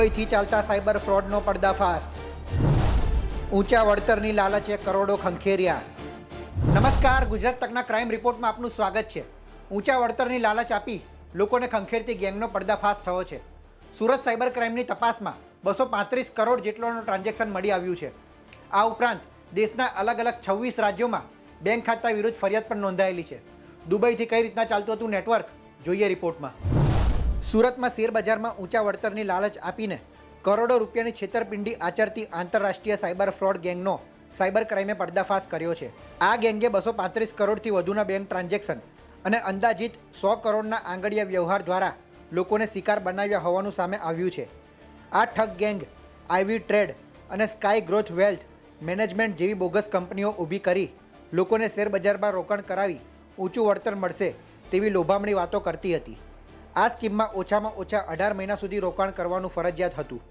દુબઈથી ચાલતા સાયબર ફ્રોડનો પર્દાફાશ. ઊંચા વળતરની લાલચે કરોડો ખંખેર્યા. નમસ્કાર, ગુજરાત તકના ક્રાઇમ રિપોર્ટમાં આપનું સ્વાગત છે. ઊંચા વળતરની લાલચ આપી લોકોને ખંખેરતી ગેંગનો પર્દાફાશ થયો છે. સુરત સાયબર ક્રાઇમની તપાસમાં 235 કરોડ જેટલોનું ટ્રાન્ઝેક્શન મળી આવ્યું છે. આ ઉપરાંત દેશના અલગ અલગ 26 રાજ્યોમાં બેંક ખાતા વિરુદ્ધ ફરિયાદ પણ નોંધાયેલી છે. દુબઈથી કઈ રીતના ચાલતું હતું નેટવર્ક, જોઈએ રિપોર્ટમાં. સુરતમાં શેરબજારમાં ઊંચા વળતરની લાલચ આપીને કરોડો રૂપિયાની છેતરપિંડી આચરતી આંતરરાષ્ટ્રીય સાયબર ફ્રોડ ગેંગનો સાયબર ક્રાઇમે પર્દાફાશ કર્યો છે. આ ગેંગે 235 કરોડથી વધુના બેંક ટ્રાન્ઝેક્શન અને અંદાજિત 100 કરોડના આંગળીયા વ્યવહાર દ્વારા લોકોને શિકાર બનાવ્યા હોવાનું સામે આવ્યું છે. આ ઠગ ગેંગ આઈવી ટ્રેડ અને સ્કાય ગ્રોથ વેલ્થ મેનેજમેન્ટ જેવી બોગસ કંપનીઓ ઊભી કરી લોકોને શેરબજારમાં રોકાણ કરાવી ઊંચું વળતર મળશે તેવી લોભામણી વાતો કરતી હતી. આ સ્કીમમાં ઓછામાં ઓછા 18 મહિના સુધી રોકાણ કરવાનું ફરજિયાત હતું.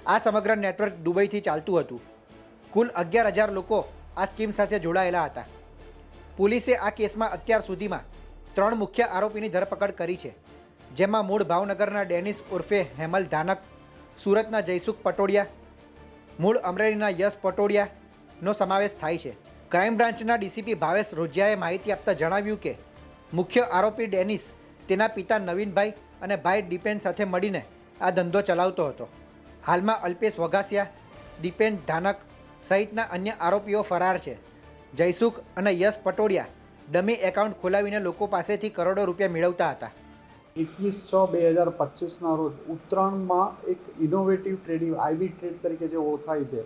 આ સમગ્ર નેટવર્ક દુબઈથી ચાલતું હતું. કુલ 11,000 લોકો આ સ્કીમ સાથે જોડાયેલા હતા. પોલીસે આ કેસમાં અત્યાર સુધીમાં 3 મુખ્ય આરોપીની ધરપકડ કરી છે, જેમાં મૂળ ભાવનગરના ડેનિસ ઉર્ફે હેમલ ધાનક, સુરતના જયસુખ પટોડિયા, મૂળ અમરેલીના યશ પટોડિયાનો સમાવેશ થાય છે. ક્રાઇમ બ્રાન્ચના ડીસીપી ભાવેશ રોજિયાએ માહિતી આપતા જણાવ્યું કે મુખ્ય આરોપી ડેનિસ તેના પિતા નવીનભાઈ અને ભાઈ દીપેન સાથે મળીને આ ધંધો ચલાવતો હતો. હાલમાં અલ્પેશ વઘાસિયા, દીપેન ધાનક સહિતના અન્ય આરોપીઓ ફરાર છે. જયસુખ અને યશ પટોડિયા ડમી એકાઉન્ટ ખોલાવીને લોકો પાસેથી કરોડો રૂપિયા મેળવતા હતા. 21/6/2025ના રોજ ઉત્તરાયણમાં એક ઇનોવેટિવ ટ્રેડિંગ આઈવી ટ્રેડ તરીકે જે ઓળખાય છે,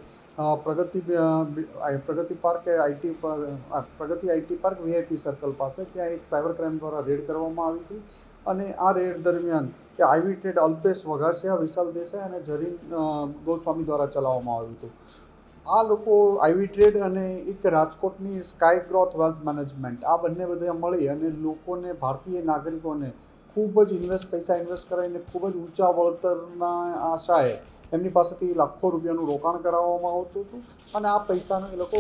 Pragati park Pragati IT park VIP circle પાસે ત્યાં એક સાયબર ક્રાઇમ દ્વારા રેડ કરવામાં આવી હતી. અને આ રેડ દરમિયાન કે આઈવી ટ્રેડ અલ્પેશ વઘાસિયા, વિશાલ દેસાઈ અને જરીન ગોસ્વામી દ્વારા ચલાવવામાં આવ્યું હતું. આ લોકો આઈવી ટ્રેડ અને એક રાજકોટની સ્કાય ગ્રોથ વેલ્થ મેનેજમેન્ટ, આ બંને બધા મળી અને લોકોને, ભારતીય નાગરિકોને ખૂબ જ પૈસા ઇન્વેસ્ટ કરાવીને ખૂબ જ ઊંચા વળતરના આશાએ એમની પાસેથી લાખો રૂપિયાનું રોકાણ કરાવવામાં આવતું હતું અને આ પૈસાનું એ લોકો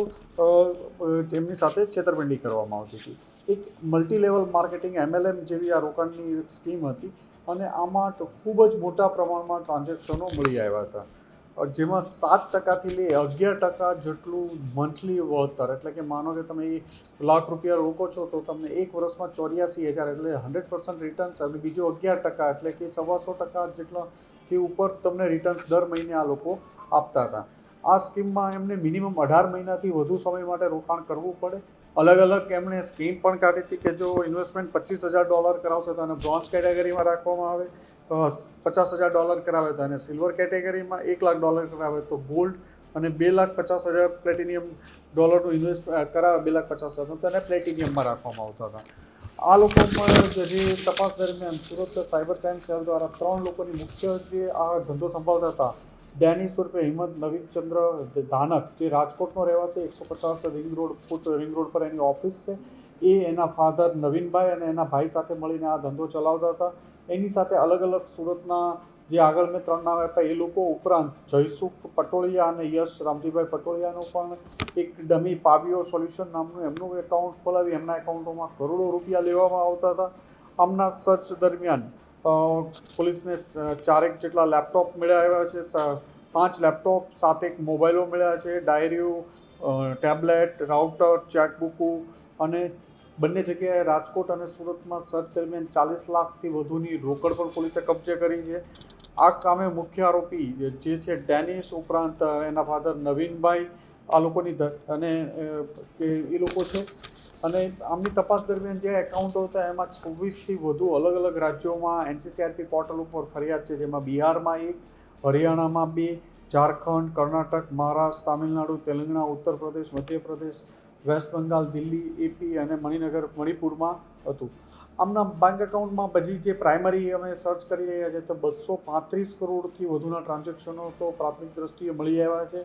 તેમની સાથે છેતરપિંડી કરવામાં આવતી હતી. એક મલ્ટી લેવલ માર્કેટિંગ MLM જેવી આ રોકાણની એક સ્કીમ હતી અને આમાં ખૂબ જ મોટા પ્રમાણમાં ટ્રાન્ઝેક્શનો મળી આવ્યા હતા, જેમાં 7%થી લઈ 11% જેટલું મંથલી વળતર. એટલે કે માનો કે તમે લાખ રૂપિયા રોકો છો તો તમને એક વર્ષમાં 84,000 એટલે 100% રિટર્ન્સ, અને બીજો 11% એટલે કે 125% જેટલાથી ઉપર તમને રિટર્ન્સ દર મહિને આ લોકો આપતા હતા. આ સ્કીમમાં એમને મિનિમમ 18 મહિનાથી વધુ સમય માટે રોકાણ કરવું પડે. અલગ અલગ એમણે સ્કીમ પણ કાઢી હતી કે જો ઇન્વેસ્ટમેન્ટ $25,000 કરાવશે તો એને બ્રોન્ઝ કેટેગરીમાં રાખવામાં આવે, $50,000 કરાવે તો એને સિલ્વર કેટેગરીમાં, $1,00,000 કરાવે તો ગોલ્ડ, અને $2,50,000 પ્લેટિનિયમ ડોલરનું ઇન્વેસ્ટ કરાવે, $2,50,000 તો એને પ્લેટિનિયમમાં રાખવામાં આવતા હતા. આ લોકોમાં જે તપાસ દરમિયાન સુરત સાયબર ક્રાઇમ સેલ દ્વારા 3 લોકોની મુખ્ય જે આ ધંધો સંભાળતા હતા, ડેનિસ ઉર્ફે હિંમત નવીનચંદ્ર ધાનક, જે રાજકોટનો રહેવાસી, 150 રિંગ રોડ પર એની ઓફિસ છે, એ એના ફાધર નવીનભાઈ અને એના ભાઈ સાથે મળીને આ ધંધો ચલાવતા હતા. એની સાથે અલગ અલગ સુરતના જે આગળ મેં 3 નામ આપ્યા એ લોકો ઉપરાંત જયસુખ પટોળિયા અને યશ રામજીભાઈ પટોળિયાનું પણ એક ડમી પાબીઓ સોલ્યુશન નામનું એમનું એકાઉન્ટ ખોલાવી એમના એકાઉન્ટોમાં કરોડો રૂપિયા લેવામાં આવતા હતા. આમના સર્ચ દરમિયાન પોલીસને 4 જેટલા લેપટોપ મળ્યા આવ્યા છે, 5 લેપટોપ, 7 મોબાઈલો મળ્યા છે, ડાયરીઓ, ટેબ્લેટ, રાઉટર, ચેકબુકો, અને બંને જગ્યાએ રાજકોટ અને સુરતમાં સર્ચ દરમિયાન 40 લાખથી વધુની રોકડ પણ પોલીસે કબજે કરી છે. આ કામે મુખ્ય આરોપી જે છે ડેનિસ ઉપરાંત એના ફાધર નવીનભાઈ, આ લોકોની અને એ લોકો છે. અને આમની તપાસ દરમિયાન જે એકાઉન્ટો હતા એમાં 26થી વધુ અલગ અલગ રાજ્યોમાં NCCRP પોર્ટલ ઉપર ફરિયાદ છે, જેમાં બિહારમાં 1, હરિયાણામાં 2, ઝારખંડ, કર્ણાટક, મહારાષ્ટ્ર, તામિલનાડુ, તેલંગાણા, ઉત્તર પ્રદેશ, મધ્યપ્રદેશ, વેસ્ટ બંગાળ, દિલ્હી, AP અને મણિપુરમાં હતું. આમના બેંક એકાઉન્ટમાં બધી જે પ્રાઇમરી અમે સર્ચ કરી રહ્યા છીએ તો 235 કરોડથી વધુના ટ્રાન્ઝેક્શનો તો પ્રાથમિક દ્રષ્ટિએ મળી આવ્યા છે.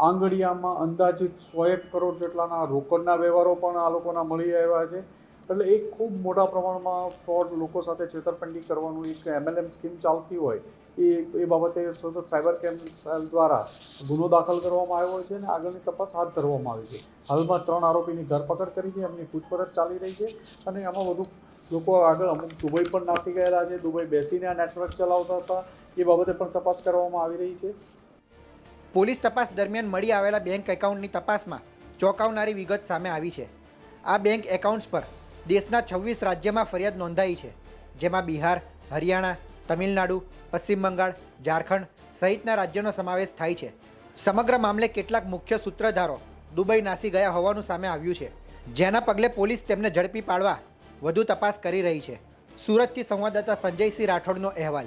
આંગળીયામાં અંદાજિત 101 કરોડ જેટલાના રોકડના વ્યવહારો પણ આ લોકોના મળી આવ્યા છે. એટલે એક ખૂબ મોટા પ્રમાણમાં ફ્રોડ, લોકો સાથે છેતરપિંડી કરવાનું એક MLM સ્કીમ ચાલતી હોય એ બાબતે સુરત સાયબર ક્રાઇમ સેલ દ્વારા ગુનો દાખલ કરવામાં આવ્યો છે અને આગળની તપાસ હાથ ધરવામાં આવી છે. હાલમાં 3 આરોપીની ધરપકડ કરી છે, એમની પૂછપરછ ચાલી રહી છે અને આમાં વધુ લોકો આગળ અમુક દુબઈ પણ નાસી ગયેલા છે. દુબઈ બેસીને આ નેટવર્ક ચલાવતા હતા. એ બાબતે પણ તપાસ કરવામાં આવી રહી છે. પોલીસ તપાસ દરમિયાન મળી આવેલા બેંક એકાઉન્ટની તપાસમાં ચોંકાવનારી વિગત સામે આવી છે. આ બેંક એકાઉન્ટ્સ પર દેશના 26 રાજ્યમાં ફરિયાદ નોંધાઈ છે, જેમાં બિહાર, હરિયાણા, તમિલનાડુ, પશ્ચિમ બંગાળ, ઝારખંડ સહિતના રાજ્યોનો સમાવેશ થાય છે. સમગ્ર મામલે કેટલાક મુખ્ય સૂત્રધારો દુબઈ નાસી ગયા હોવાનું સામે આવ્યું છે, જેના પગલે પોલીસ તેમને ઝડપી પાડવા વધુ તપાસ કરી રહી છે. સુરતથી સંવાદદાતા સંજયસિંહ રાઠોડનો અહેવાલ.